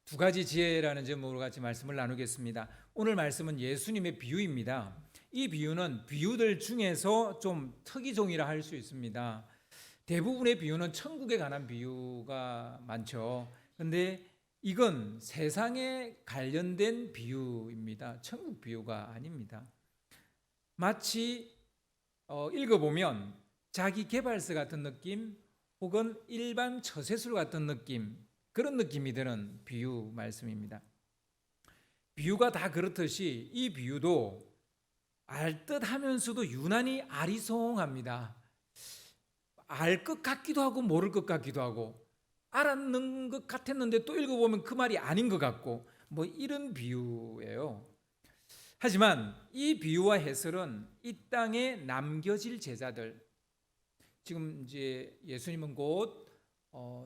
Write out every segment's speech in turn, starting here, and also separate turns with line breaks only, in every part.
두 가지 지혜라는 제목으로 같이 말씀을 나누겠습니다. 오늘 말씀은 예수님의 비유입니다. 이 비유는 비유들 중에서 좀 특이종이라 할 수 있습니다. 대부분의 비유는 천국에 관한 비유가 많죠. 근데 이건 세상에 관련된 비유입니다. 천국 비유가 아닙니다. 마치 읽어보면 자기 개발서 같은 느낌 혹은 일반 처세술 같은 느낌, 그런 느낌이 드는 비유 말씀입니다. 비유가 다 그렇듯이 이 비유도 알듯하면서도 유난히 아리송합니다. 알 것 같기도 하고 모를 것 같기도 하고, 알았는 것 같았는데 또 읽어보면 그 말이 아닌 것 같고, 뭐 이런 비유예요. 하지만 이 비유와 해설은 이 땅에 남겨질 제자들, 지금 이제 예수님은 곧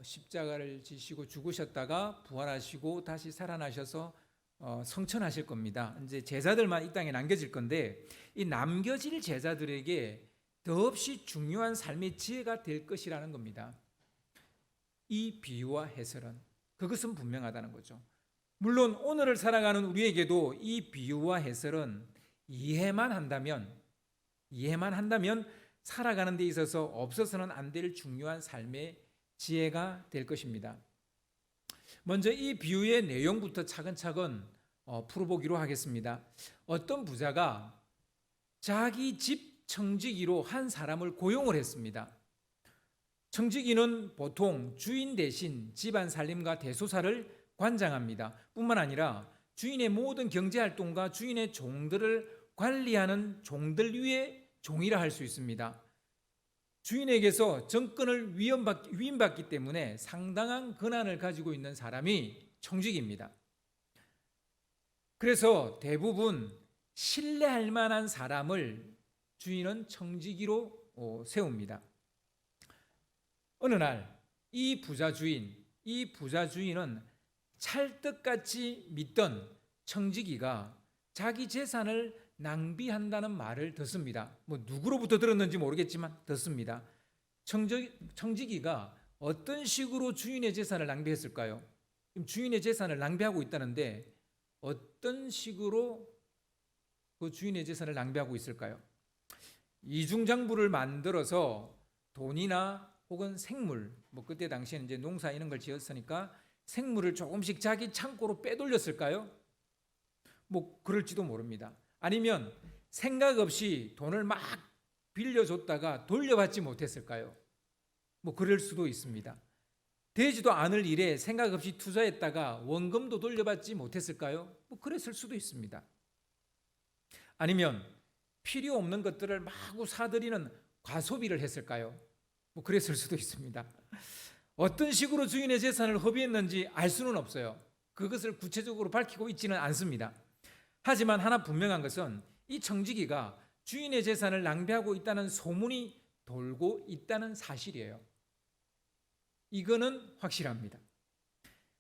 십자가를 지시고 죽으셨다가 부활하시고 다시 살아나셔서 성천하실 겁니다. 이제 제자들만 이 땅에 남겨질 건데, 이 남겨질 제자들에게 더없이 중요한 삶의 지혜가 될 것이라는 겁니다. 이 비유와 해설은 그것은 분명하다는 거죠. 물론 오늘을 살아가는 우리에게도 이 비유와 해설은 이해만 한다면 살아가는 데 있어서 없어서는 안 될 중요한 삶의 지혜가 될 것입니다. 먼저 이 비유의 내용부터 차근차근 풀어보기로 하겠습니다. 어떤 부자가 자기 집 청지기로 한 사람을 고용을 했습니다. 청지기는 보통 주인 대신 집안 살림과 대소사를 관장합니다. 뿐만 아니라 주인의 모든 경제활동과 주인의 종들을 관리하는 종들 위에 종이라 할 수 있습니다. 주인에게서 정권을 위임받기 때문에 상당한 권한을 가지고 있는 사람이 청직입니다. 그래서 대부분 신뢰할 만한 사람을 주인은 청지기로 세웁니다. 어느 날 이 부자 주인은 찰떡같이 믿던 청지기가 자기 재산을 낭비한다는 말을 듣습니다. 뭐 누구로부터 들었는지 모르겠지만 듣습니다. 청지기가 어떤 식으로 주인의 재산을 낭비했을까요? 주인의 재산을 낭비하고 있다는데 어떤 식으로 그 주인의 재산을 낭비하고 있을까요? 이중장부를 만들어서 돈이나 혹은 생물, 뭐 그때 당시에는 이제 농사 이런 걸 지었으니까 생물을 조금씩 자기 창고로 빼돌렸을까요? 뭐 그럴지도 모릅니다. 아니면 생각 없이 돈을 막 빌려줬다가 돌려받지 못했을까요? 뭐 그럴 수도 있습니다. 되지도 않을 일에 생각 없이 투자했다가 원금도 돌려받지 못했을까요? 뭐 그랬을 수도 있습니다. 아니면 필요 없는 것들을 마구 사들이는 과소비를 했을까요? 뭐 그랬을 수도 있습니다. 어떤 식으로 주인의 재산을 허비했는지 알 수는 없어요. 그것을 구체적으로 밝히고 있지는 않습니다. 하지만 하나 분명한 것은 이 청지기가 주인의 재산을 낭비하고 있다는 소문이 돌고 있다는 사실이에요. 이거는 확실합니다.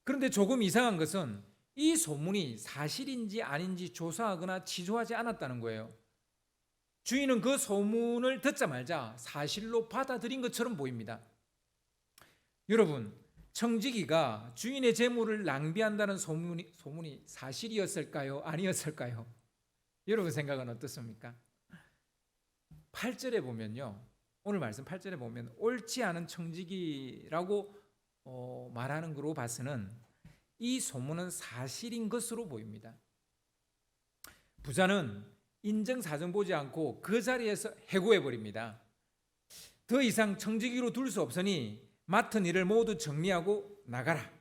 그런데 조금 이상한 것은 이 소문이 사실인지 아닌지 조사하거나 취조하지 않았다는 거예요. 주인은 그 소문을 듣자마자 사실로 받아들인 것처럼 보입니다. 여러분, 청지기가 주인의 재물을 낭비한다는 소문이 사실이었을까요? 아니었을까요? 여러분 생각은 어떻습니까? 8절에 보면요, 오늘 말씀 8절에 보면 옳지 않은 청지기라고 말하는 거로 봐서는 이 소문은 사실인 것으로 보입니다. 부자는 인정사정 보지 않고 그 자리에서 해고해버립니다. 더 이상 청지기로 둘 수 없으니 맡은 일을 모두 정리하고 나가라,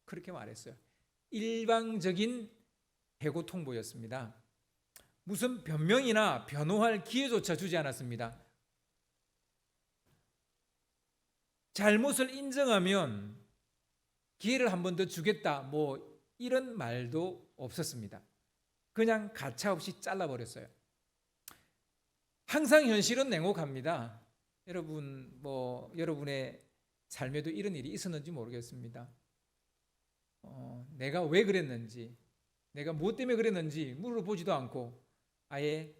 그렇게 말했어요. 일방적인 해고 통보였습니다. 무슨 변명이나 변호할 기회조차 주지 않았습니다. 잘못을 인정하면 기회를 한 번 더 주겠다, 뭐 이런 말도 없었습니다. 그냥 가차없이 잘라버렸어요. 항상 현실은 냉혹합니다. 여러분의 삶에도 이런 일이 있었는지 모르겠습니다. 내가 왜 그랬는지, 내가 무엇 때문에 그랬는지 물어보지도 않고 아예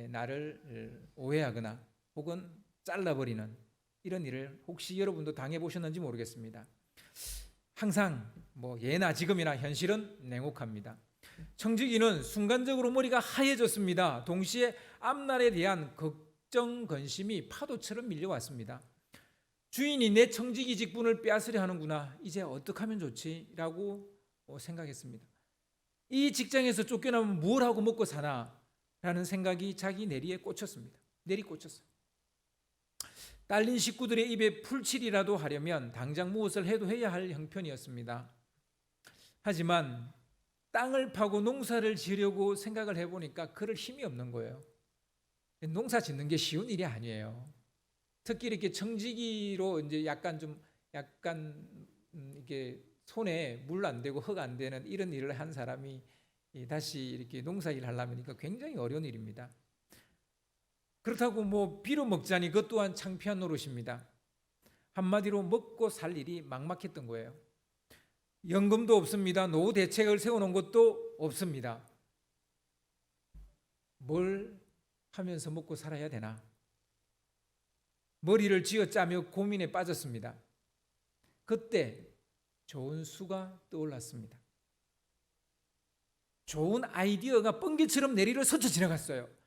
나를 오해하거나 혹은 잘라버리는 이런 일을 혹시 여러분도 당해보셨는지 모르겠습니다. 항상 예나 지금이나 현실은 냉혹합니다. 청지기는 순간적으로 머리가 하얘졌습니다. 동시에 앞날에 대한 걱정, 근심이 파도처럼 밀려왔습니다. 주인이 내 청지기 직분을 빼앗으려 하는구나. 이제 어떻게 하면 좋지? 라고 생각했습니다. 이 직장에서 쫓겨나면 뭘 하고 먹고 사나? 라는 생각이 자기 내리에 꽂혔습니다. 내리꽂혔어요. 딸린 식구들의 입에 풀칠이라도 하려면 당장 무엇을 해도 해야 할 형편이었습니다. 하지만 땅을 파고 농사를 지으려고 생각을 해보니까 그럴 힘이 없는 거예요. 농사 짓는 게 쉬운 일이 아니에요. 특히 이렇게 청지기로 이제 약간 이게 손에 물 안 되고 흙 안 되는 이런 일을 한 사람이 다시 이렇게 농사 일 하려면 굉장히 어려운 일입니다. 그렇다고 비로 먹자니 그것 또한 창피한 노릇입니다. 한마디로 먹고 살 일이 막막했던 거예요. 연금도 없습니다. 노후 대책을 세워놓은 것도 없습니다. 뭘 하면서 먹고 살아야 되나? 머리를 쥐어짜며 고민에 빠졌습니다. 그때 좋은 수가 떠올랐습니다. 좋은 아이디어가 번개처럼 내리를 스쳐 지나갔어요.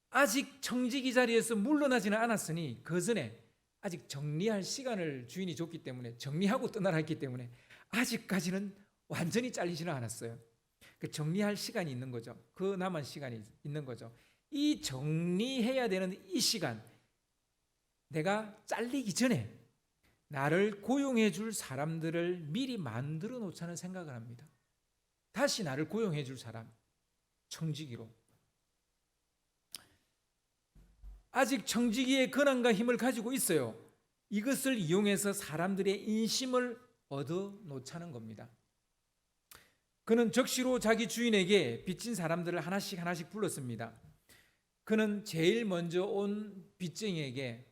아직 청지기 자리에서 물러나지는 않았으니 그 전에 아직 정리할 시간을 주인이 줬기 때문에, 정리하고 떠나라 했기 때문에 아직까지는 완전히 잘리지는 않았어요. 그 정리할 시간이 있는 거죠. 그 남은 시간이 있는 거죠. 이 정리해야 되는 이 시간, 내가 잘리기 전에 나를 고용해 줄 사람들을 미리 만들어 놓자는 생각을 합니다. 다시 나를 고용해 줄 사람, 청지기로. 아직 청지기의 권한과 힘을 가지고 있어요. 이것을 이용해서 사람들의 인심을 얻어 놓자는 겁니다. 그는 적시로 자기 주인에게 빚진 사람들을 하나씩 불렀습니다. 그는 제일 먼저 온 빚쟁이에게,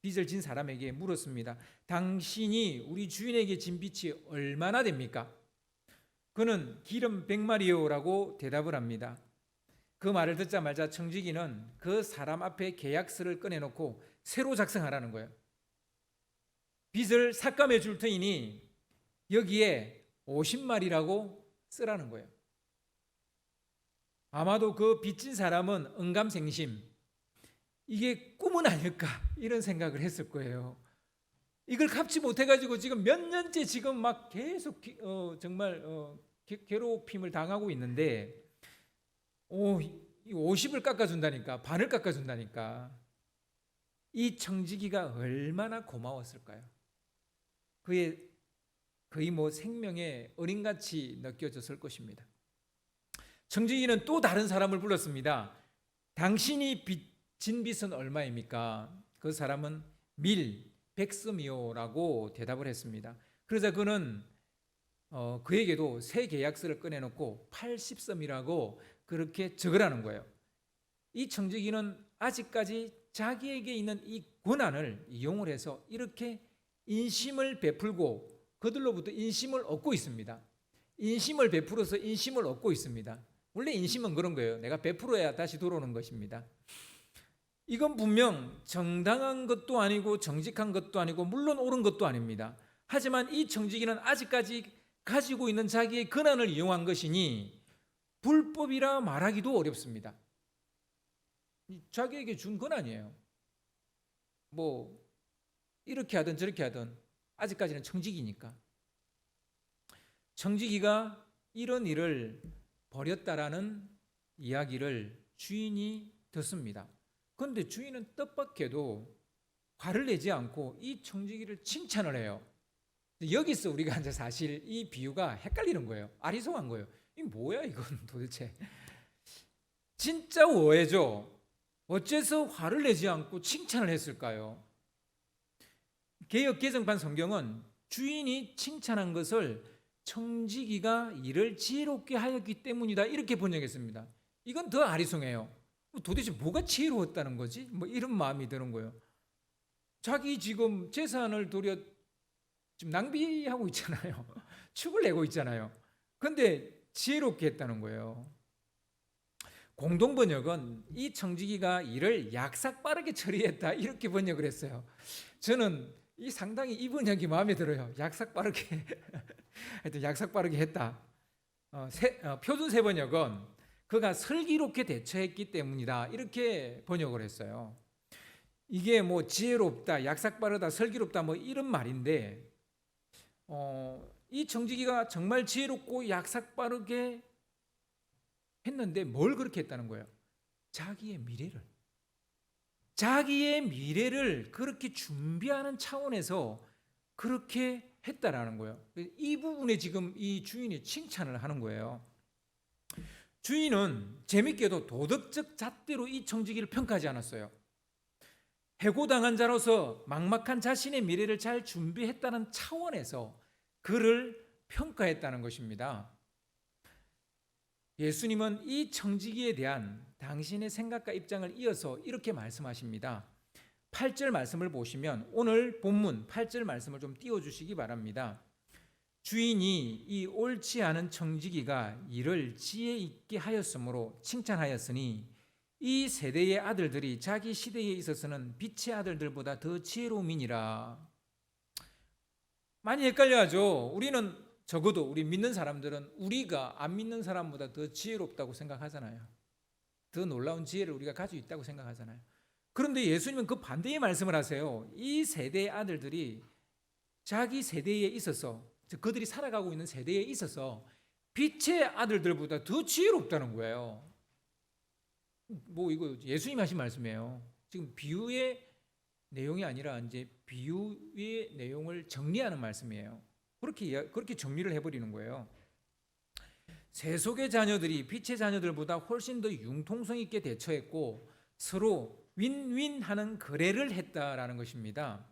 빚을 진 사람에게 물었습니다. 당신이 우리 주인에게 진 빚이 얼마나 됩니까? 그는 기름 100마리요라고 대답을 합니다. 그 말을 듣자마자 청지기는 그 사람 앞에 계약서를 꺼내놓고 새로 작성하라는 거예요. 빚을 삭감해 줄 터이니 여기에 50마리라고 쓰라는 거예요. 아마도 그 빚진 사람은 언감생심, 이게 꿈은 아닐까 이런 생각을 했을 거예요. 이걸 갚지 못해가지고 지금 몇 년째 지금 막 계속 정말 괴롭힘을 당하고 있는데 50을 깎아준다니까, 반을 깎아준다니까. 이 청지기가 얼마나 고마웠을까요? 그의 거의 생명의 어린같이 느껴졌을 것입니다. 청지기는 또 다른 사람을 불렀습니다. 당신이 진 빚은 얼마입니까? 그 사람은 밀 100섬이요라고 대답을 했습니다. 그러자 그는 그에게도 새 계약서를 꺼내놓고 80섬이라고 그렇게 적으라는 거예요. 이 청지기는 아직까지 자기에게 있는 이 권한을 이용을 해서 이렇게 인심을 베풀고 그들로부터 인심을 얻고 있습니다. 인심을 베풀어서 인심을 얻고 있습니다. 원래 인심은 그런 거예요. 내가 베풀어야 다시 돌아오는 것입니다. 이건 분명 정당한 것도 아니고 정직한 것도 아니고 물론 옳은 것도 아닙니다. 하지만 이 청지기는 아직까지 가지고 있는 자기의 권한을 이용한 것이니 불법이라 말하기도 어렵습니다. 자기에게 준 권한이에요. 이렇게 하든 저렇게 하든 아직까지는 청지기니까. 청지기가 이런 일을 벌였다라는 이야기를 주인이 듣습니다. 그런데 주인은 뜻밖에도 화를 내지 않고 이 청지기를 칭찬을 해요. 여기서 우리가 이제 사실 이 비유가 헷갈리는 거예요. 아리송한 거예요. 이 뭐야 이건 도대체. 진짜 오해죠. 어째서 화를 내지 않고 칭찬을 했을까요? 개역 개정판 성경은 주인이 칭찬한 것을 청지기가 일을 지혜롭게 하였기 때문이다 이렇게 번역했습니다. 이건 더 아리송해요. 도대체 뭐가 지혜로웠다는 거지? 이런 마음이 드는 거예요. 자기 지금 재산을 도려 지금 낭비하고 있잖아요. 축을 내고 있잖아요. 그런데 지혜롭게 했다는 거예요. 공동번역은 이 청지기가 일을 약삭 빠르게 처리했다 이렇게 번역을 했어요. 저는 상당히 이 번역이 마음에 들어요. 약삭 빠르게. 하여튼 약삭 빠르게 했다. 표준 세번역은 그가 슬기롭게 대처했기 때문이다, 이렇게 번역을 했어요. 이게 뭐 지혜롭다, 약삭 빠르다, 슬기롭다 뭐 이런 말인데, 이 청지기가 정말 지혜롭고 약삭 빠르게 했는데 뭘 그렇게 했다는 거예요? 자기의 미래를 그렇게 준비하는 차원에서 그렇게 했다라는 거예요. 이 부분에 지금 이 주인이 칭찬을 하는 거예요. 주인은 재밌게도 도덕적 잣대로 이 청지기를 평가하지 않았어요. 해고당한 자로서 막막한 자신의 미래를 잘 준비했다는 차원에서 그를 평가했다는 것입니다. 예수님은 이 청지기에 대한 당신의 생각과 입장을 이어서 이렇게 말씀하십니다. 8절 말씀을 보시면 오늘 본문 8절 말씀을 좀 띄워주시기 바랍니다. 주인이 이 옳지 않은 청지기가 일을 지혜 있게 하였으므로 칭찬하였으니 이 세대의 아들들이 자기 시대에 있어서는 빛의 아들들보다 더 지혜로움이니라. 많이 헷갈려하죠. 우리는 적어도 우리 믿는 사람들은 우리가 안 믿는 사람보다 더 지혜롭다고 생각하잖아요. 더 놀라운 지혜를 우리가 가지고 있다고 생각하잖아요. 그런데 예수님은 그 반대의 말씀을 하세요. 이 세대의 아들들이 자기 세대에 있어서, 그들이 살아가고 있는 세대에 있어서 빛의 아들들보다 더 지혜롭다는 거예요. 뭐 이거 예수님 하신 말씀이에요. 지금 비유의 내용이 아니라 이제 비유의 내용을 정리하는 말씀이에요. 그렇게 정리를 해버리는 거예요. 세속의 자녀들이 빛의 자녀들보다 훨씬 더 융통성 있게 대처했고 서로 윈윈하는 거래를 했다라는 것입니다.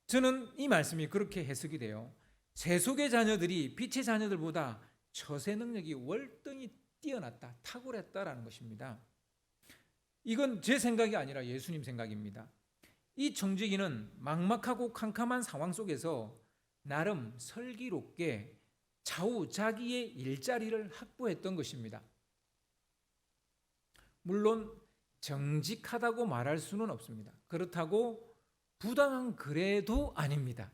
저는 이 말씀이 그렇게 해석이 돼요. 세속의 자녀들이 빛의 자녀들보다 처세 능력이 월등히 뛰어났다, 탁월했다라는 것입니다. 이건 제 생각이 아니라 예수님 생각입니다. 이 청지기는 막막하고 캄캄한 상황 속에서 나름 슬기롭게 차후 자기의 일자리를 확보했던 것입니다. 물론 정직하다고 말할 수는 없습니다. 그렇다고 부당한 거래도 아닙니다.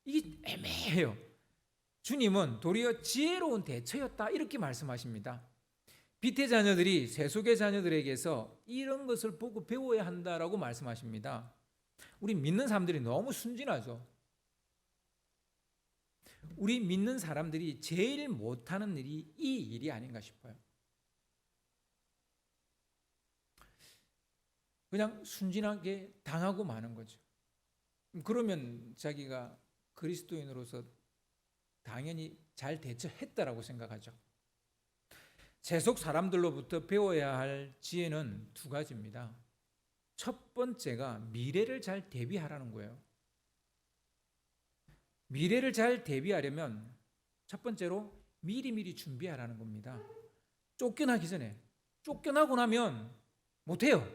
이게 애매해요. 주님은 도리어 지혜로운 대처였다, 이렇게 말씀하십니다. 빛의 자녀들이 세속의 자녀들에게서 이런 것을 보고 배워야 한다라고 말씀하십니다. 우리 믿는 사람들이 너무 순진하죠. 우리 믿는 사람들이 제일 못하는 일이 이 일이 아닌가 싶어요. 그냥 순진하게 당하고 마는 거죠. 그러면 자기가 그리스도인으로서 당연히 잘 대처했다라고 생각하죠. 세속 사람들로부터 배워야 할 지혜는 두 가지입니다. 첫 번째가 미래를 잘 대비하라는 거예요. 미래를 잘 대비하려면 첫 번째로 미리미리 준비하라는 겁니다. 쫓겨나기 전에, 쫓겨나고 나면 못해요.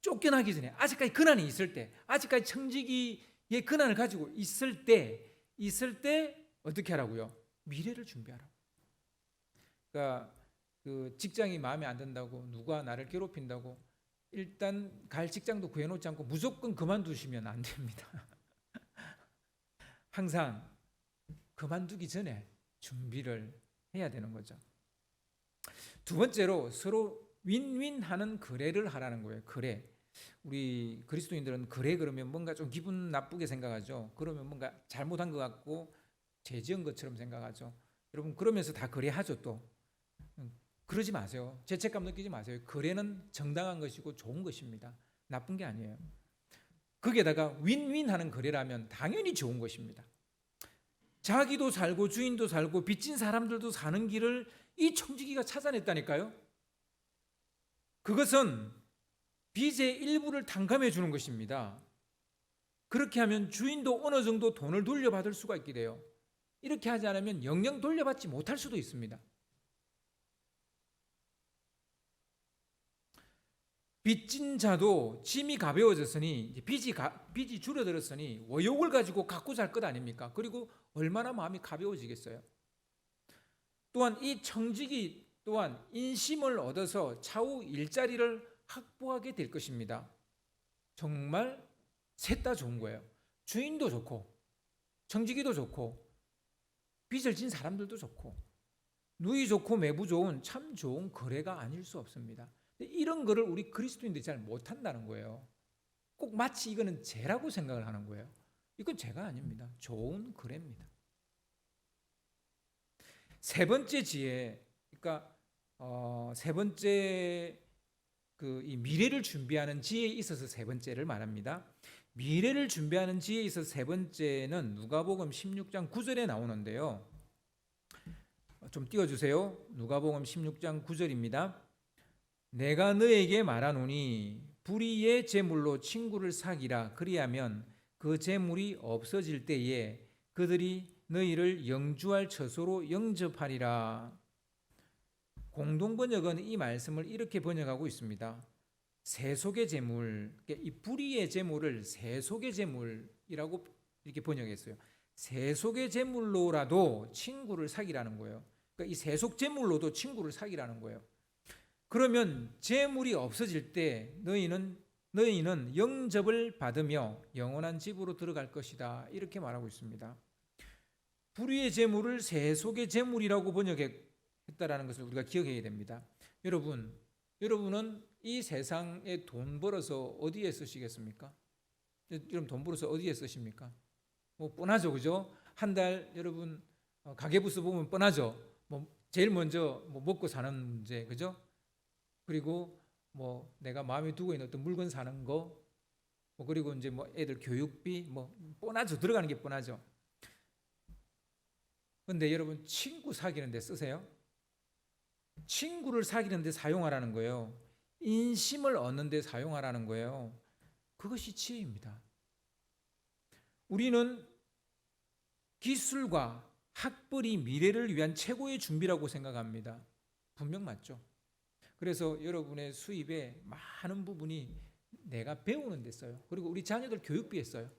쫓겨나기 전에, 아직까지 근한이 있을 때, 아직까지 청지기의 근한을 가지고 있을 때 어떻게 하라고요? 미래를 준비하라고. 그러니까 그 직장이 마음에 안 든다고, 누가 나를 괴롭힌다고 일단 갈 직장도 구해놓지 않고 무조건 그만두시면 안 됩니다. 항상 그만두기 전에 준비를 해야 되는 거죠. 두 번째로 서로 윈윈하는 거래를 하라는 거예요. 거래. 우리 그리스도인들은 거래 그러면 뭔가 좀 기분 나쁘게 생각하죠. 그러면 뭔가 잘못한 것 같고 죄 지은 것처럼 생각하죠. 여러분 그러면서 다 거래하죠. 또 그러지 마세요. 죄책감 느끼지 마세요. 거래는 정당한 것이고 좋은 것입니다. 나쁜 게 아니에요. 거기에다가 윈윈하는 거래라면 당연히 좋은 것입니다. 자기도 살고 주인도 살고 빚진 사람들도 사는 길을 이 청지기가 찾아냈다니까요. 그것은 빚의 일부를 탕감해 주는 것입니다. 그렇게 하면 주인도 어느 정도 돈을 돌려받을 수가 있게 돼요. 이렇게 하지 않으면 영영 돌려받지 못할 수도 있습니다. 빚진 자도 짐이 가벼워졌으니 빚이 줄어들었으니 원욕을 가지고 갖고 살 것 아닙니까? 그리고 얼마나 마음이 가벼워지겠어요? 또한 이 청지기 또한 인심을 얻어서 차후 일자리를 확보하게 될 것입니다. 정말 셋 다 좋은 거예요. 주인도 좋고 청지기도 좋고 빚을 진 사람들도 좋고 누이 좋고 매부 좋은 참 좋은 거래가 아닐 수 없습니다. 이런 거를 우리 그리스도인들이 잘 못한다는 거예요. 꼭 마치 이거는 죄라고 생각을 하는 거예요. 이건 죄가 아닙니다. 좋은 거래입니다. 세 번째 지혜, 그러니까 세 번째 이 미래를 준비하는 지혜에 있어서 세 번째를 말합니다. 미래를 준비하는 지혜에 있어서 세 번째는 누가복음 16장 9절에 나오는데요. 좀 띄워주세요. 누가복음 16장 9절입니다. 내가 너에게 말하노니 불의의 재물로 친구를 사기라. 그리하면 그 재물이 없어질 때에 그들이 너희를 영주할 처소로 영접하리라. 공동번역은 이 말씀을 이렇게 번역하고 있습니다. 세속의 재물, 이 불의의 재물을 세속의 재물이라고 이렇게 번역했어요. 세속의 재물로라도 친구를 사기라는 거예요. 그러니까 이 세속 재물로도 친구를 사기라는 거예요. 그러면 재물이 없어질 때 너희는 영접을 받으며 영원한 집으로 들어갈 것이다. 이렇게 말하고 있습니다. 불의의 재물을 세속의 재물이라고 번역했다라는 것을 우리가 기억해야 됩니다. 여러분은 이 세상에 돈 벌어서 어디에 쓰시겠습니까? 여러분 돈 벌어서 어디에 쓰십니까? 뭐 뻔하죠, 그죠? 한 달 여러분 가계부서 보면 뻔하죠. 뭐 제일 먼저 뭐 먹고 사는 문제, 그죠? 그리고 뭐 내가 마음에 두고 있는 어떤 물건 사는 거, 뭐 그리고 이제 뭐 애들 교육비, 뭐 뻔하죠. 들어가는 게 뻔하죠. 근데 여러분 친구 사귀는 데 쓰세요? 친구를 사귀는 데 사용하라는 거예요. 인심을 얻는 데 사용하라는 거예요. 그것이 지혜입니다. 우리는 기술과 학벌이 미래를 위한 최고의 준비라고 생각합니다. 분명 맞죠? 그래서 여러분의 수입의 많은 부분이 내가 배우는 데 써요. 그리고 우리 자녀들 교육비에 써요.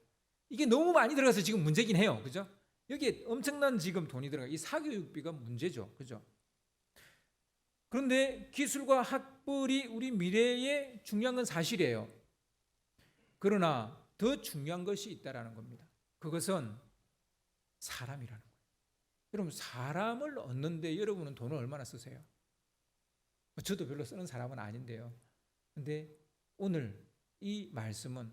이게 너무 많이 들어가서 지금 문제긴 해요. 그죠? 여기에 엄청난 지금 돈이 들어가. 이 사교육비가 문제죠. 그죠? 그런데 기술과 학벌이 우리 미래에 중요한 건 사실이에요. 그러나 더 중요한 것이 있다라는 겁니다. 그것은 사람이라는 거예요. 여러분 사람을 얻는데 여러분은 돈을 얼마나 쓰세요? 저도 별로 쓰는 사람은 아닌데요. 근데 오늘 이 말씀은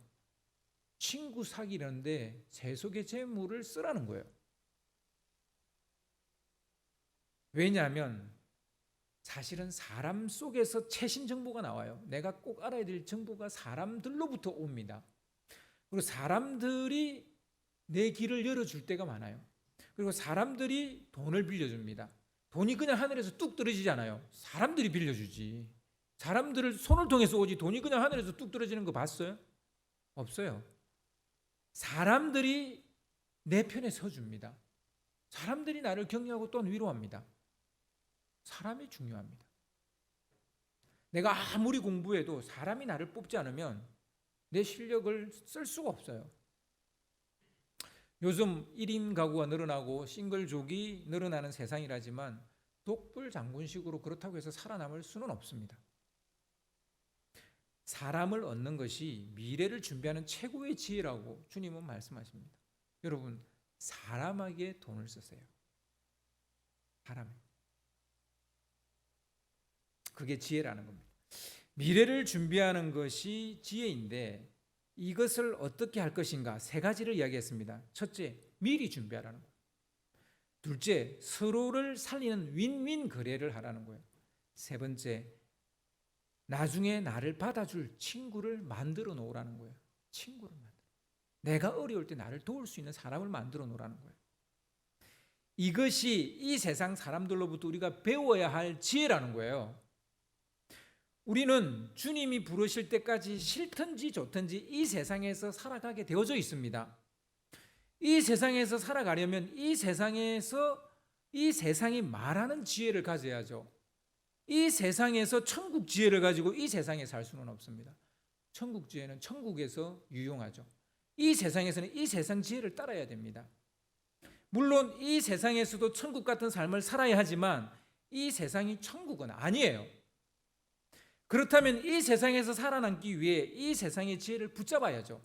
친구 사귀는데 세속의 재물을 쓰라는 거예요. 왜냐하면 사실은 사람 속에서 최신 정보가 나와요. 내가 꼭 알아야 될 정보가 사람들로부터 옵니다. 그리고 사람들이 내 길을 열어줄 때가 많아요. 그리고 사람들이 돈을 빌려줍니다. 돈이 그냥 하늘에서 뚝 떨어지지 않아요. 사람들이 빌려주지. 사람들을 손을 통해서 오지 돈이 그냥 하늘에서 뚝 떨어지는 거 봤어요? 없어요. 사람들이 내 편에 서줍니다. 사람들이 나를 격려하고 또한 위로합니다. 사람이 중요합니다. 내가 아무리 공부해도 사람이 나를 뽑지 않으면 내 실력을 쓸 수가 없어요. 요즘 1인 가구가 늘어나고 싱글족이 늘어나는 세상이라지만 독불장군식으로 그렇다고 해서 살아남을 수는 없습니다. 사람을 얻는 것이 미래를 준비하는 최고의 지혜라고 주님은 말씀하십니다. 여러분 사람에게 돈을 쓰세요. 사람에. 그게 지혜라는 겁니다. 미래를 준비하는 것이 지혜인데 이것을 어떻게 할 것인가 세 가지를 이야기했습니다. 첫째, 미리 준비하라는 거예요. 둘째, 서로를 살리는 윈윈 거래를 하라는 거예요. 세 번째, 나중에 나를 받아줄 친구를 만들어 놓으라는 거예요. 친구를 만들어. 내가 어려울 때 나를 도울 수 있는 사람을 만들어 놓으라는 거예요. 이것이 이 세상 사람들로부터 우리가 배워야 할 지혜라는 거예요. 우리는 주님이 부르실 때까지 싫든지 좋든지 이 세상에서 살아가게 되어져 있습니다. 이 세상에서 살아가려면 이 세상이 말하는 지혜를 가져야죠. 이 세상에서 천국 지혜를 가지고 이 세상에 살 수는 없습니다. 천국 지혜는 천국에서 유용하죠. 이 세상에서는 이 세상 지혜를 따라야 됩니다. 물론 이 세상에서도 천국 같은 삶을 살아야 하지만 이 세상이 천국은 아니에요. 그렇다면 이 세상에서 살아남기 위해 이 세상의 지혜를 붙잡아야죠.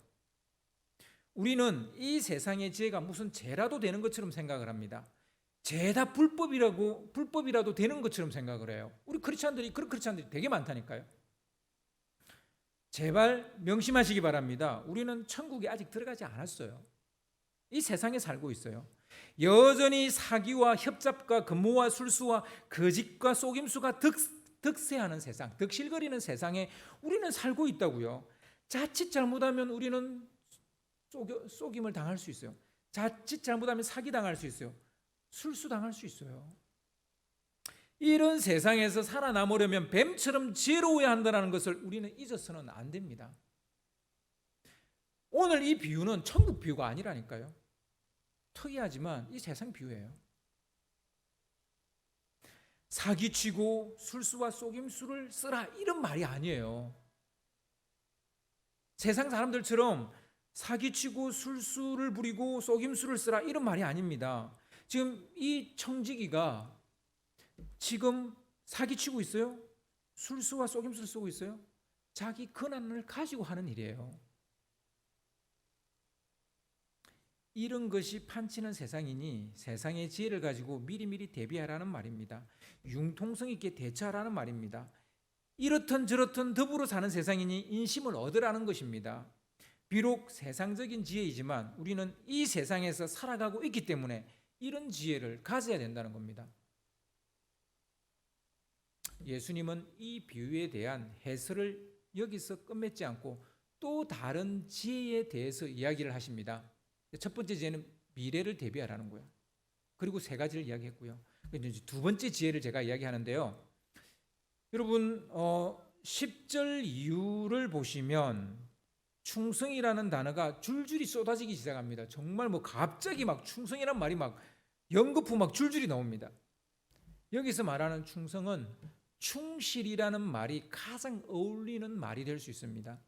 우리는 이 세상의 지혜가 무슨 죄라도 되는 것처럼 생각을 합니다. 죄다 불법이라도 되는 것처럼 생각을 해요. 우리 크리스찬들이 그런 크리스찬들이 되게 많다니까요. 제발 명심하시기 바랍니다. 우리는 천국에 아직 들어가지 않았어요. 이 세상에 살고 있어요. 여전히 사기와 협잡과 금모와 술수와 거짓과 속임수가 득세하는 세상, 득실거리는 세상에 우리는 살고 있다고요. 자칫 잘못하면 우리는 속임을 당할 수 있어요. 자칫 잘못하면 사기당할 수 있어요. 술수당할 수 있어요. 이런 세상에서 살아남으려면 뱀처럼 지혜로워야 한다는 것을 우리는 잊어서는 안 됩니다. 오늘 이 비유는 천국 비유가 아니라니까요. 특이하지만 이 세상 비유예요. 사기치고 술수와 속임수를 쓰라 이런 말이 아니에요. 세상 사람들처럼 사기치고 술수를 부리고 속임수를 쓰라 이런 말이 아닙니다. 지금 이 청지기가 지금 사기치고 있어요? 술수와 속임수를 쓰고 있어요? 자기 권한을 가지고 하는 일이에요. 이런 것이 판치는 세상이니 세상의 지혜를 가지고 미리미리 대비하라는 말입니다. 융통성 있게 대처하라는 말입니다. 이렇든 저렇든 더불어 사는 세상이니 인심을 얻으라는 것입니다. 비록 세상적인 지혜이지만 우리는 이 세상에서 살아가고 있기 때문에 이런 지혜를 가져야 된다는 겁니다. 예수님은 이 비유에 대한 해설을 여기서 끝맺지 않고 또 다른 지혜에 대해서 이야기를 하십니다. 첫 번째 지혜는 미래를 대비하라는 거예요. 그리고 세 가지를 이야기했고요. 이제 두 번째 지혜를 제가 이야기하는데요. 여러분 10절 이유를 보시면 충성이라는 단어가 줄줄이 쏟아지기 시작합니다. 정말 갑자기 막 충성이란 말이 막 연거푸 막 줄줄이 나옵니다. 여기서 말하는 충성은 충실이라는 말이 가장 어울리는 말이 될 수 있습니다.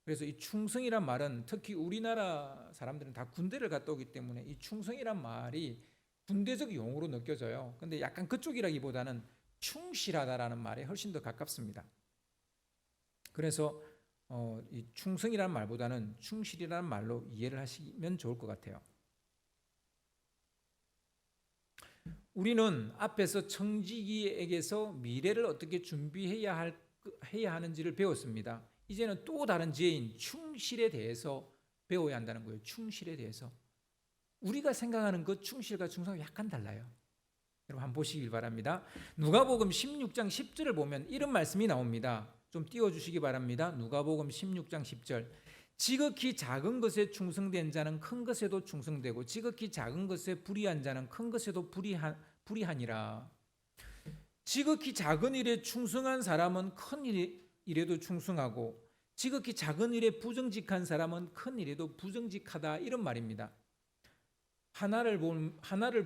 그래서 이 충성이란 말은 특히 우리나라 사람들은 다 군대를 갔다 오기 때문에 이 충성이란 말이 군대적 용어로 느껴져요. 근데 약간 그쪽이라기보다는 충실하다라는 말에 훨씬 더 가깝습니다. 그래서 이 충성이라는 말보다는 충실이라는 말로 이해를 하시면 좋을 것 같아요. 우리는 앞에서 청지기에게서 미래를 어떻게 준비해야 하는지를 배웠습니다. 이제는 또 다른 지혜인 충실에 대해서 배워야 한다는 거예요. 충실에 대해서. 우리가 생각하는 것 충실과 충성이 약간 달라요. 여러분 한번 보시길 바랍니다. 누가복음 16장 10절을 보면 이런 말씀이 나옵니다. 좀 띄워주시기 바랍니다. 누가복음 16장 10절. 지극히 작은 것에 충성된 자는 큰 것에도 충성되고 지극히 작은 것에 불의한 자는 큰 것에도 불의하니라. 지극히 작은 일에 충성한 사람은 큰 일에도 충성하고 지극히 작은 일에 부정직한 사람은 큰 일에도 부정직하다 이런 말입니다. 하나를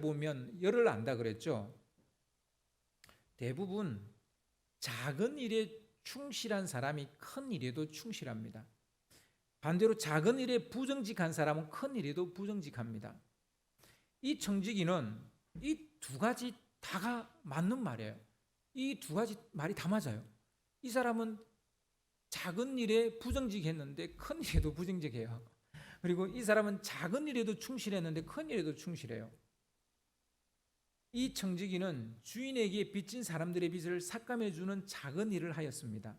보면 열을 안다 그랬죠. 대부분 작은 일에 충실한 사람이 큰 일에도 충실합니다. 반대로 작은 일에 부정직한 사람은 큰 일에도 부정직합니다. 이 청지기는 이 두 가지 다가 맞는 말이에요. 이 두 가지 말이 다 맞아요. 이 사람은 작은 일에 부정직했는데 큰 일에도 부정직해요. 그리고 이 사람은 작은 일에도 충실했는데 큰 일에도 충실해요. 이 청지기는 주인에게 빚진 사람들의 빚을 삭감해 주는 작은 일을 하였습니다.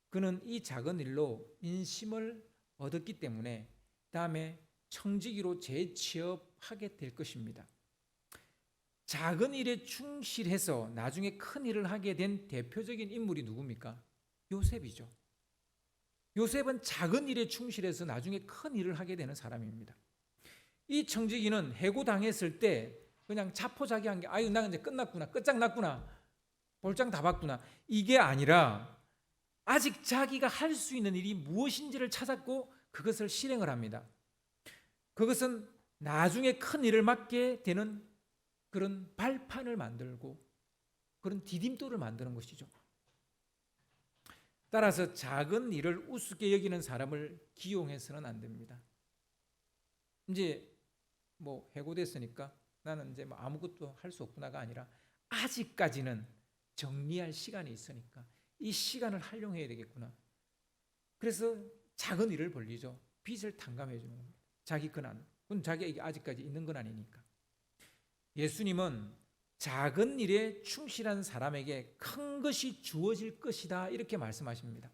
그는 이 작은 일로 인심을 얻었기 때문에 다음에 청지기로 재취업하게 될 것입니다. 작은 일에 충실해서 나중에 큰 일을 하게 된 대표적인 인물이 누굽니까? 요셉이죠. 요셉은 작은 일에 충실해서 나중에 큰 일을 하게 되는 사람입니다. 이 청지기는 해고당했을 때 그냥 자포자기한 게 아유 나 이제 끝났구나, 끝장났구나, 볼장 다 봤구나 이게 아니라 아직 자기가 할 수 있는 일이 무엇인지를 찾았고 그것을 실행을 합니다. 그것은 나중에 큰 일을 맡게 되는 그런 발판을 만들고 그런 디딤돌을 만드는 것이죠. 따라서 작은 일을 우습게 여기는 사람을 기용해서는 안 됩니다. 이제 해고됐으니까 나는 이제 아무것도 할 수 없구나가 아니라 아직까지는 정리할 시간이 있으니까 이 시간을 활용해야 되겠구나. 그래서 작은 일을 벌리죠. 빚을 탕감해 주는 겁니다. 자기 근한. 그건 자기에게 아직까지 있는 건 아니니까. 예수님은 작은 일에 충실한 사람에게 큰 것이 주어질 것이다 이렇게 말씀하십니다.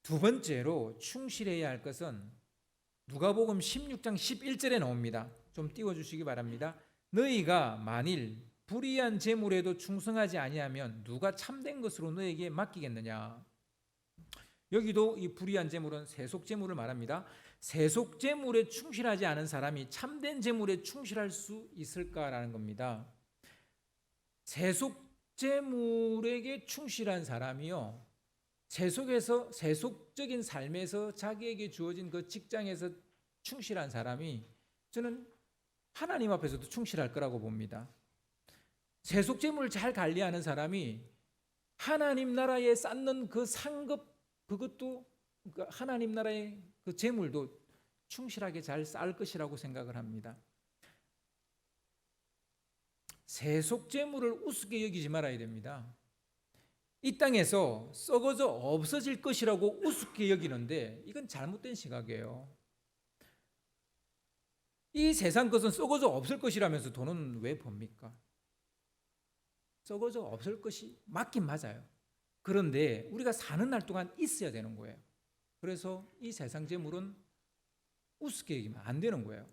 두 번째로 충실해야 할 것은 누가복음 16장 11절에 나옵니다. 좀 띄워주시기 바랍니다. 너희가 만일 불의한 재물에도 충성하지 아니하면 누가 참된 것으로 너에게 맡기겠느냐. 여기도 이 불의한 재물은 세속 재물을 말합니다. 세속 재물에 충실하지 않은 사람이 참된 재물에 충실할 수 있을까라는 겁니다. 세속 재물에게 충실한 사람이요, 세속적인 삶에서 자기에게 주어진 그 직장에서 충실한 사람이 저는 하나님 앞에서도 충실할 거라고 봅니다. 세속 재물을 잘 관리하는 사람이 하나님 나라에 쌓는 그 상급, 그것도 하나님 나라의 그 재물도 충실하게 잘 쌓을 것이라고 생각을 합니다. 세속 재물을 우습게 여기지 말아야 됩니다. 이 땅에서 썩어져 없어질 것이라고 우습게 여기는데 이건 잘못된 시각이에요. 이 세상 것은 썩어져 없을 것이라면서 돈은 왜 법니까? 썩어져 없을 것이 맞긴 맞아요. 그런데 우리가 사는 날 동안 있어야 되는 거예요. 그래서 이 세상 재물은 우습게 여기면 안 되는 거예요.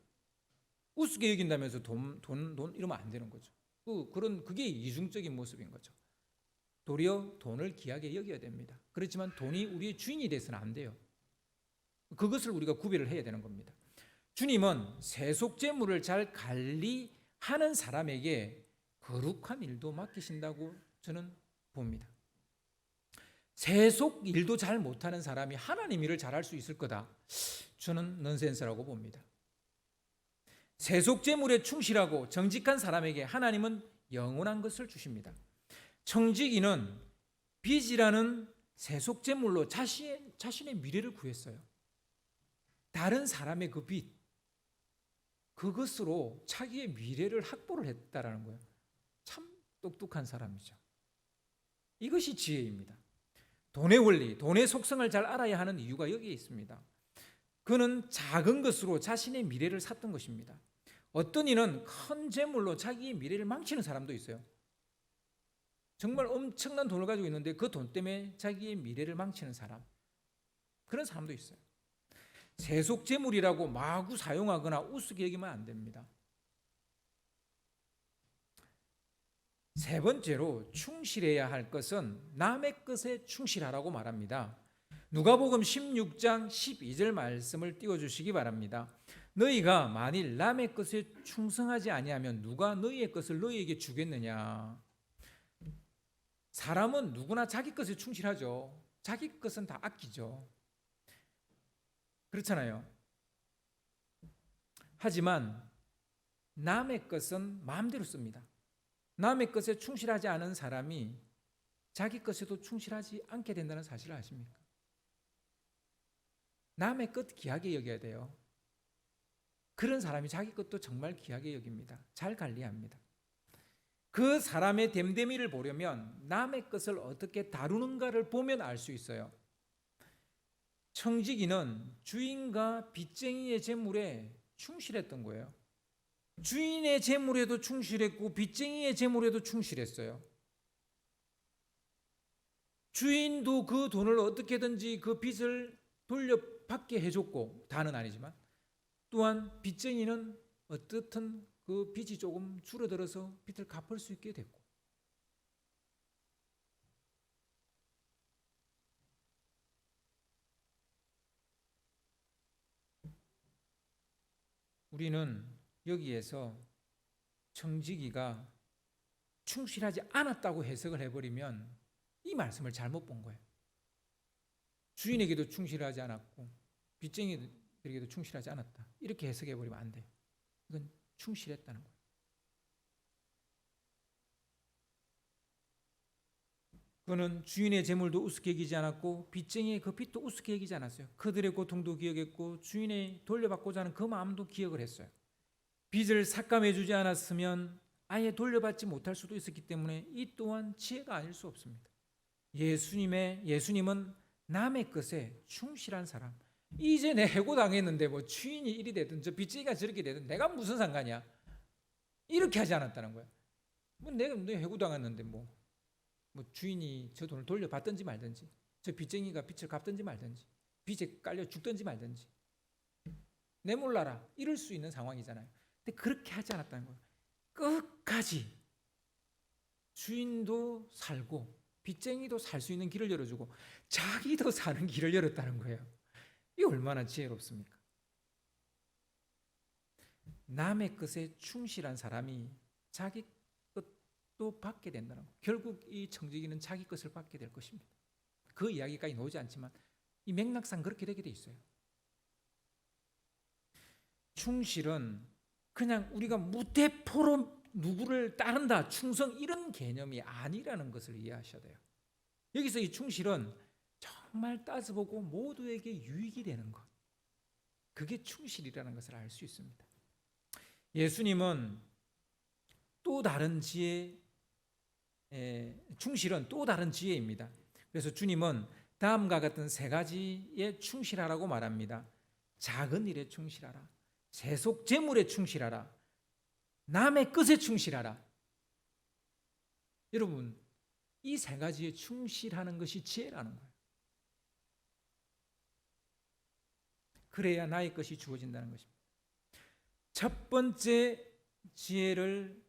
우습게 여긴다면서 돈 이러면 안 되는 거죠. 그게 이중적인 모습인 거죠. 도리어 돈을 귀하게 여겨야 됩니다. 그렇지만 돈이 우리의 주인이 돼서는 안 돼요. 그것을 우리가 구별을 해야 되는 겁니다. 주님은 세속 재물을 잘 관리하는 사람에게 거룩한 일도 맡기신다고 저는 봅니다. 세속 일도 잘 못하는 사람이 하나님 일을 잘할 수 있을 거다. 저는 넌센스라고 봅니다. 세속 재물에 충실하고 정직한 사람에게 하나님은 영원한 것을 주십니다. 청지기는 빚이라는 세속 재물로 자신의 미래를 구했어요. 다른 사람의 그 빚, 그것으로 자기의 미래를 확보를 했다라는 거예요. 참 똑똑한 사람이죠. 이것이 지혜입니다. 돈의 원리, 돈의 속성을 잘 알아야 하는 이유가 여기에 있습니다. 그는 작은 것으로 자신의 미래를 샀던 것입니다. 어떤 이는 큰 재물로 자기의 미래를 망치는 사람도 있어요. 정말 엄청난 돈을 가지고 있는데 그 돈 때문에 자기의 미래를 망치는 사람, 그런 사람도 있어요. 세속 재물이라고 마구 사용하거나 우습게 여기면 안 됩니다. 세 번째로 충실해야 할 것은 남의 것에 충실하라고 말합니다. 누가복음 16장 12절 말씀을 띄워주시기 바랍니다. 너희가 만일 남의 것에 충성하지 아니하면 누가 너희의 것을 너희에게 주겠느냐. 사람은 누구나 자기 것에 충실하죠. 자기 것은 다 아끼죠. 그렇잖아요. 하지만 남의 것은 마음대로 씁니다. 남의 것에 충실하지 않은 사람이 자기 것에도 충실하지 않게 된다는 사실을 아십니까? 남의 것 귀하게 여겨야 돼요. 그런 사람이 자기 것도 정말 귀하게 여깁니다. 잘 관리합니다. 그 사람의 됨됨이를 보려면 남의 것을 어떻게 다루는가를 보면 알 수 있어요. 청지기는 주인과 빚쟁이의 재물에 충실했던 거예요. 주인의 재물에도 충실했고 빚쟁이의 재물에도 충실했어요. 주인도 그 돈을 어떻게든지 그 빚을 돌려받게 해줬고, 다는 아니지만, 또한 빚쟁이는 어떻든 그 빚이 조금 줄어들어서 빚을 갚을 수 있게 됐고, 우리는 여기에서 청지기가 충실하지 않았다고 해석을 해버리면 이 말씀을 잘못 본 거예요. 주인에게도 충실하지 않았고 빚쟁이들에게도 충실하지 않았다, 이렇게 해석해버리면 안 돼요. 이건 충실했다는 거예요. 그는 주인의 재물도 우습게 여기지 않았고 빚쟁이의 그 빚도 우습게 여기지 않았어요. 그들의 고통도 기억했고 주인의 돌려받고자 하는 그 마음도 기억을 했어요. 빚을 삭감해 주지 않았으면 아예 돌려받지 못할 수도 있었기 때문에 이 또한 지혜가 아닐 수 없습니다. 예수님은 남의 것에 충실한 사람. 이제 내 해고당했는데 뭐 주인이 이리 되든 저 빚쟁이가 저렇게 되든 내가 무슨 상관이야? 이렇게 하지 않았다는 거예요. 내가 해고당했는데 주인이 저 돈을 돌려받든지 말든지, 저 빚쟁이가 빚을 갚든지 말든지, 빚에 깔려 죽든지 말든지, 내 몰라라, 이럴 수 있는 상황이잖아요. 근데 그렇게 하지 않았다는 거예요. 끝까지 주인도 살고 빚쟁이도 살 수 있는 길을 열어주고 자기도 사는 길을 열었다는 거예요. 이 얼마나 지혜롭습니까? 남의 것에 충실한 사람이 자기 것도 받게 된다는 거. 결국 이 청지기는 자기 것을 받게 될 것입니다. 그 이야기까지 나오지 않지만 이 맥락상 그렇게 되게 돼 있어요. 충실은 그냥 우리가 무대포로 누구를 따른다, 충성, 이런 개념이 아니라는 것을 이해하셔야 돼요. 여기서 이 충실은 정말 따져보고 모두에게 유익이 되는 것, 그게 충실이라는 것을 알 수 있습니다. 예수님은 또 다른 지혜, 충실은 또 다른 지혜입니다. 그래서 주님은 다음과 같은 세 가지에 충실하라고 말합니다. 작은 일에 충실하라, 세속 재물에 충실하라, 남의 것에 충실하라. 여러분, 이 세 가지에 충실하는 것이 지혜라는 거예요. 그래야 나의 것이 주어진다는 것입니다. 첫 번째 지혜를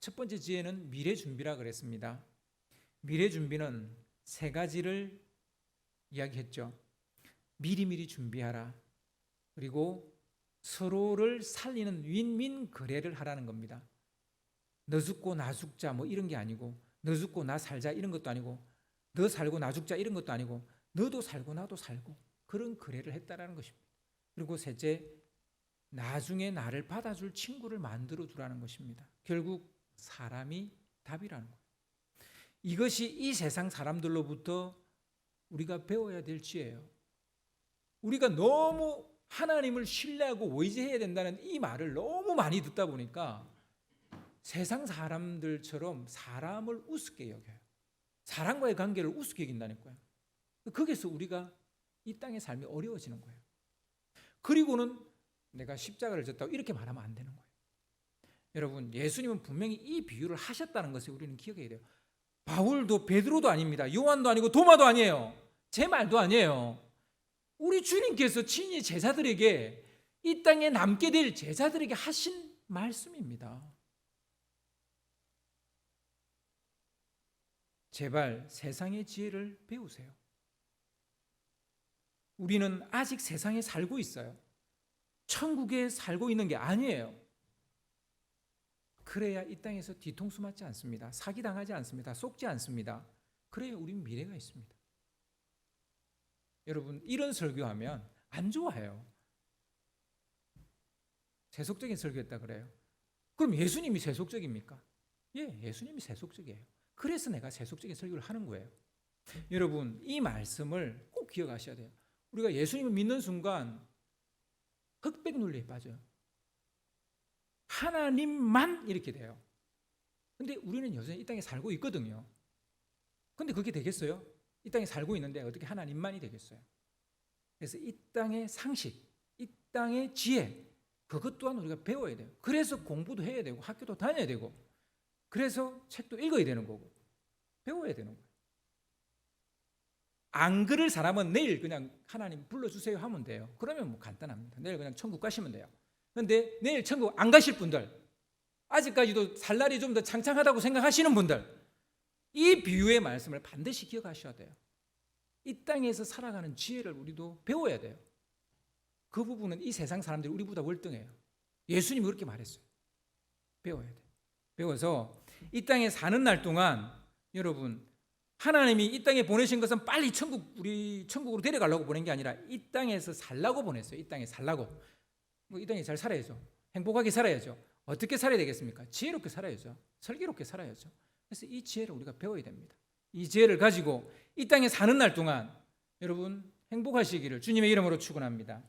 첫 번째 지혜는 미래 준비라 그랬습니다. 미래 준비는 세 가지를 이야기했죠. 미리미리 준비하라. 그리고 서로를 살리는 윈윈 거래를 하라는 겁니다. 너 죽고 나 죽자 이런 게 아니고, 너 죽고 나 살자 이런 것도 아니고, 너 살고 나 죽자 이런 것도 아니고, 너도 살고 나도 살고, 그런 거래를 했다라는 것입니다. 그리고 셋째, 나중에 나를 받아줄 친구를 만들어 두라는 것입니다. 결국 사람이 답이라는 거예요. 이것이 이 세상 사람들로부터 우리가 배워야 될 지혜예요. 우리가 너무 하나님을 신뢰하고 의지해야 된다는 이 말을 너무 많이 듣다 보니까 세상 사람들처럼 사람을 우습게 여겨요. 사람과의 관계를 우습게 여긴다니까요. 거기서 우리가 이 땅의 삶이 어려워지는 거예요. 그리고는 내가 십자가를 졌다고 이렇게 말하면 안 되는 거예요. 여러분, 예수님은 분명히 이 비유를 하셨다는 것을 우리는 기억해야 돼요. 바울도 베드로도 아닙니다. 요한도 아니고 도마도 아니에요. 제 말도 아니에요. 우리 주님께서 친히 제자들에게, 이 땅에 남게 될 제자들에게 하신 말씀입니다. 제발 세상의 지혜를 배우세요. 우리는 아직 세상에 살고 있어요. 천국에 살고 있는 게 아니에요. 그래야 이 땅에서 뒤통수 맞지 않습니다. 사기당하지 않습니다. 속지 않습니다. 그래야 우리는 미래가 있습니다. 여러분, 이런 설교하면 안 좋아해요. 세속적인 설교했다 그래요. 그럼 예수님이 세속적입니까? 예, 예수님이 세속적이에요. 그래서 내가 세속적인 설교를 하는 거예요. 여러분, 이 말씀을 꼭 기억하셔야 돼요. 우리가 예수님을 믿는 순간 흑백 논리에 빠져요. 하나님만 이렇게 돼요. 근데 우리는 여전히 이 땅에 살고 있거든요. 근데 그게 되겠어요? 이 땅에 살고 있는데 어떻게 하나님만이 되겠어요? 그래서 이 땅의 상식, 이 땅의 지혜, 그것 또한 우리가 배워야 돼요. 그래서 공부도 해야 되고 학교도 다녀야 되고, 그래서 책도 읽어야 되는 거고 배워야 되는 거예요. 안 그럴 사람은 내일 그냥 하나님 불러주세요 하면 돼요. 그러면 간단합니다. 내일 그냥 천국 가시면 돼요. 그런데 내일 천국 안 가실 분들, 아직까지도 살 날이 좀 더 창창하다고 생각하시는 분들, 이 비유의 말씀을 반드시 기억하셔야 돼요. 이 땅에서 살아가는 지혜를 우리도 배워야 돼요. 그 부분은 이 세상 사람들이 우리보다 월등해요. 예수님이 그렇게 말했어요. 배워야 돼요. 배워서 이 땅에 사는 날 동안 여러분, 하나님이 이 땅에 보내신 것은 빨리 우리 천국으로 데려가려고 보낸 게 아니라 이 땅에서 살라고 보냈어요. 이 땅에 살라고. 이 땅에 잘 살아야죠. 행복하게 살아야죠. 어떻게 살아야 되겠습니까? 지혜롭게 살아야죠. 슬기롭게 살아야죠. 그래서 이 지혜를 우리가 배워야 됩니다. 이 지혜를 가지고 이 땅에 사는 날 동안 여러분 행복하시기를 주님의 이름으로 축원합니다.